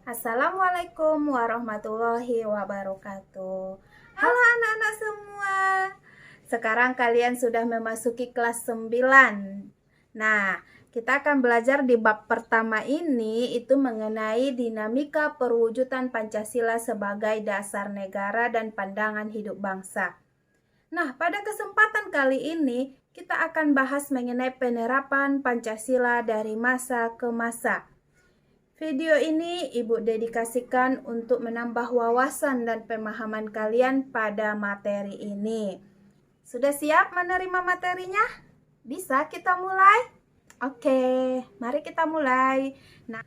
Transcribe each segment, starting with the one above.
Assalamualaikum warahmatullahi wabarakatuh. Halo anak-anak semua. Sekarang kalian sudah memasuki kelas 9. Nah, kita akan belajar di bab pertama ini itu mengenai dinamika perwujudan Pancasila sebagai dasar negara dan pandangan hidup bangsa. Nah, pada kesempatan kali ini kita akan bahas mengenai penerapan Pancasila dari masa ke masa. Video ini Ibu dedikasikan untuk menambah wawasan dan pemahaman kalian pada materi ini. Sudah siap menerima materinya? Bisa kita mulai? Oke, mari kita mulai. Nah,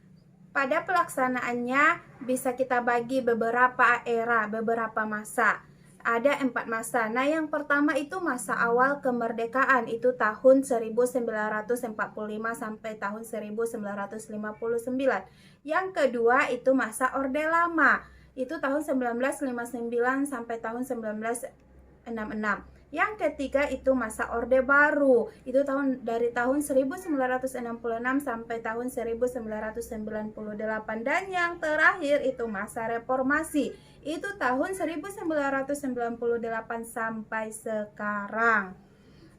pada pelaksanaannya bisa kita bagi beberapa era, beberapa masa. Ada 4 masa. Nah, yang pertama itu masa awal kemerdekaan, itu tahun 1945 sampai tahun 1959. Yang kedua itu masa Orde Lama, itu tahun 1959 sampai tahun 1966. Yang ketiga itu masa Orde Baru, itu dari tahun 1966 sampai tahun 1998. Dan yang terakhir itu masa Reformasi, itu tahun 1998 sampai sekarang.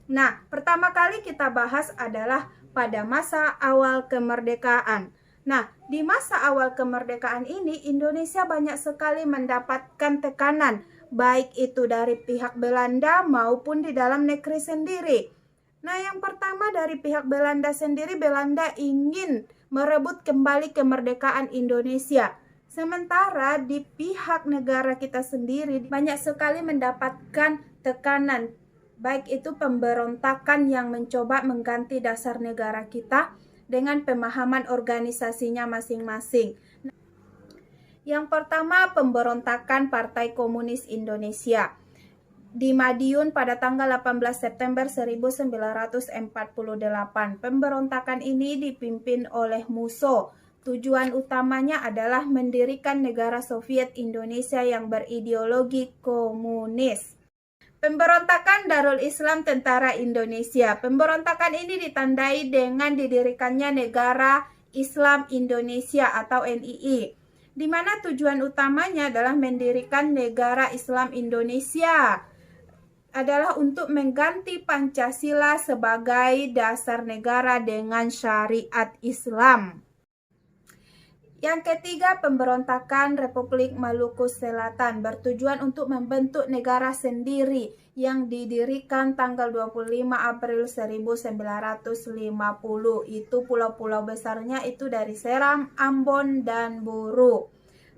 Nah, pertama kali kita bahas adalah pada masa awal kemerdekaan. Nah, di masa awal kemerdekaan ini Indonesia banyak sekali mendapatkan tekanan, baik itu dari pihak Belanda maupun di dalam negeri sendiri. Nah, yang pertama dari pihak Belanda sendiri, Belanda ingin merebut kembali kemerdekaan Indonesia. Sementara di pihak negara kita sendiri banyak sekali mendapatkan tekanan, baik itu pemberontakan yang mencoba mengganti dasar negara kita dengan pemahaman organisasinya masing-masing. Yang pertama, pemberontakan Partai Komunis Indonesia di Madiun pada tanggal 18 September 1948. Pemberontakan ini dipimpin oleh Musso. Tujuan utamanya adalah mendirikan negara Soviet Indonesia yang berideologi komunis. Pemberontakan Darul Islam Tentara Indonesia. Pemberontakan ini ditandai dengan didirikannya Negara Islam Indonesia atau NII, di mana tujuan utamanya adalah mendirikan Negara Islam Indonesia adalah untuk mengganti Pancasila sebagai dasar negara dengan syariat Islam. Yang ketiga, pemberontakan Republik Maluku Selatan bertujuan untuk membentuk negara sendiri yang didirikan tanggal 25 April 1950. Itu pulau-pulau besarnya itu dari Seram, Ambon, dan Buru.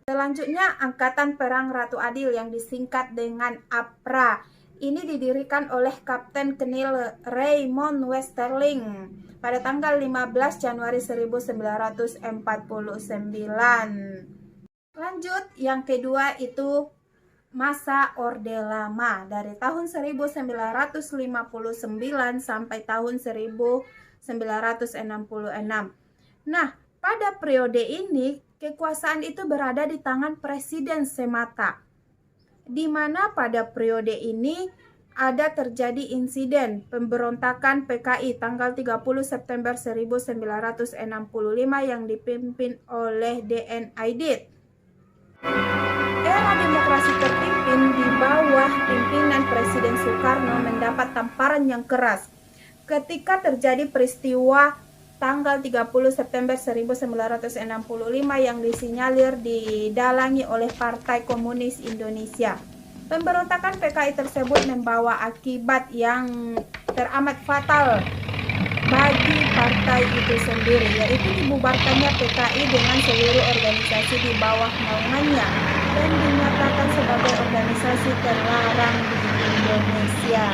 Selanjutnya, Angkatan Perang Ratu Adil yang disingkat dengan APRA. Ini didirikan oleh Kapten Kenil Raymond Westerling pada tanggal 15 Januari 1949. Lanjut, yang kedua itu masa Orde Lama dari tahun 1959 sampai tahun 1966. Nah, pada periode ini kekuasaan itu berada di tangan presiden semata, di mana pada periode ini ada terjadi insiden pemberontakan PKI tanggal 30 September 1965 yang dipimpin oleh DN Aidit. Era demokrasi terpimpin di bawah pimpinan Presiden Soekarno mendapat tamparan yang keras ketika terjadi peristiwa tanggal 30 September 1965 yang disinyalir didalangi oleh Partai Komunis Indonesia. Pemberontakan PKI tersebut membawa akibat yang teramat fatal bagi partai itu sendiri, yaitu dibubarkannya PKI dengan seluruh organisasi di bawah naungannya dan dinyatakan sebagai organisasi terlarang di Indonesia.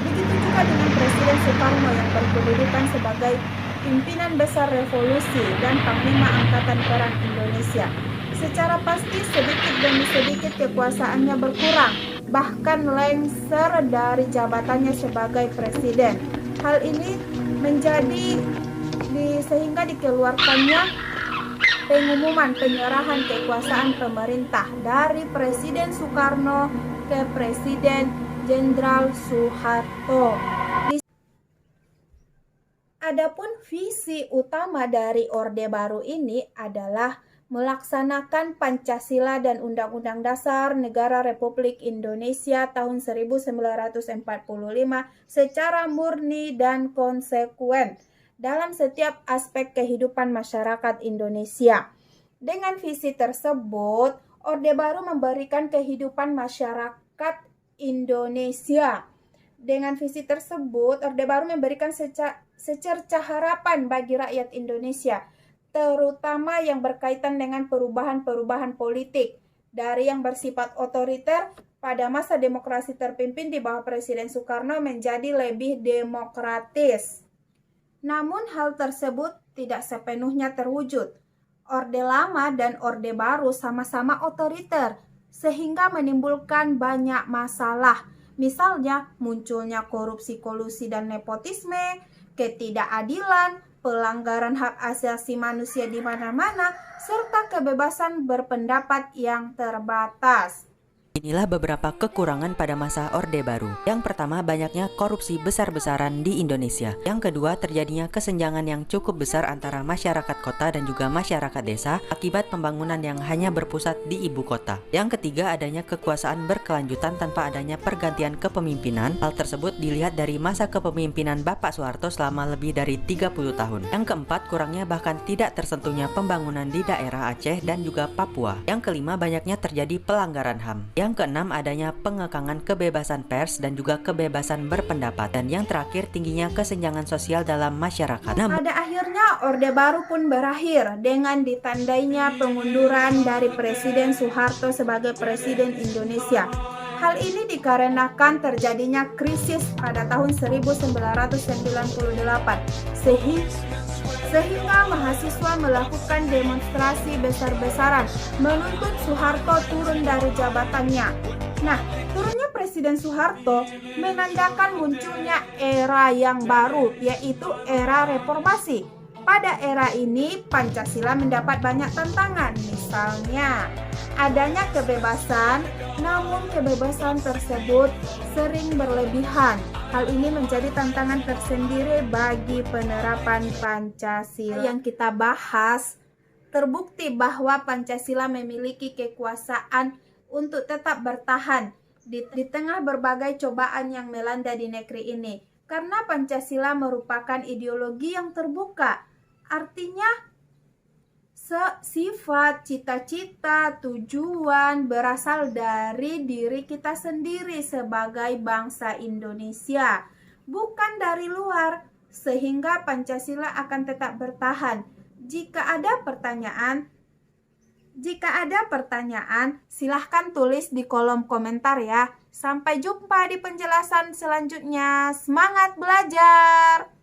Begitu juga dengan Presiden Soekarno yang berkedudukan sebagai pimpinan besar revolusi dan Panglima Angkatan Perang Indonesia. Secara pasti sedikit demi sedikit kekuasaannya berkurang, bahkan lengser dari jabatannya sebagai presiden. Hal ini menjadi sehingga dikeluarkannya pengumuman penyerahan kekuasaan pemerintah dari Presiden Soekarno ke Presiden Jenderal Soeharto. Adapun visi utama dari Orde Baru ini adalah melaksanakan Pancasila dan Undang-Undang Dasar Negara Republik Indonesia tahun 1945 secara murni dan konsekuen dalam setiap aspek kehidupan masyarakat Indonesia. Dengan visi tersebut, Orde Baru memberikan kehidupan masyarakat Indonesia. Dengan visi tersebut, Orde Baru memberikan secercah harapan bagi rakyat Indonesia, terutama yang berkaitan dengan perubahan-perubahan politik dari yang bersifat otoriter pada masa demokrasi terpimpin di bawah Presiden Soekarno menjadi lebih demokratis. Namun hal tersebut tidak sepenuhnya terwujud. Orde Lama dan Orde Baru sama-sama otoriter, sehingga menimbulkan banyak masalah. Misalnya munculnya korupsi, kolusi, dan nepotisme, ketidakadilan, pelanggaran hak asasi manusia di mana-mana, serta kebebasan berpendapat yang terbatas. Inilah beberapa kekurangan pada masa Orde Baru. Yang pertama, banyaknya korupsi besar-besaran di Indonesia. Yang kedua, terjadinya kesenjangan yang cukup besar antara masyarakat kota dan juga masyarakat desa akibat pembangunan yang hanya berpusat di ibu kota. Yang ketiga, adanya kekuasaan berkelanjutan tanpa adanya pergantian kepemimpinan. Hal tersebut dilihat dari masa kepemimpinan Bapak Soeharto selama lebih dari 30 tahun. Yang keempat, kurangnya bahkan tidak tersentuhnya pembangunan di daerah Aceh dan juga Papua. Yang kelima, banyaknya terjadi pelanggaran HAM. Yang keenam, adanya pengekangan kebebasan pers dan juga kebebasan berpendapat. Dan yang terakhir, tingginya kesenjangan sosial dalam masyarakat. Pada akhirnya Orde Baru pun berakhir dengan ditandainya pengunduran dari Presiden Soeharto sebagai Presiden Indonesia. Hal ini dikarenakan terjadinya krisis pada tahun 1998 sehingga mahasiswa melakukan demonstrasi besar-besaran menuntut Soeharto turun dari jabatannya. Nah, turunnya Presiden Soeharto menandakan munculnya era yang baru, yaitu era reformasi. Pada era ini, Pancasila mendapat banyak tantangan, misalnya adanya kebebasan, namun kebebasan tersebut sering berlebihan. Hal ini menjadi tantangan tersendiri bagi penerapan Pancasila. Yang kita bahas, terbukti bahwa Pancasila memiliki kekuasaan untuk tetap bertahan di tengah berbagai cobaan yang melanda di negeri ini. Karena Pancasila merupakan ideologi yang terbuka, artinya sifat, cita-cita, tujuan berasal dari diri kita sendiri sebagai bangsa Indonesia, bukan dari luar, sehingga Pancasila akan tetap bertahan. Jika ada pertanyaan, silahkan tulis di kolom komentar ya. Sampai jumpa di penjelasan selanjutnya. Semangat belajar!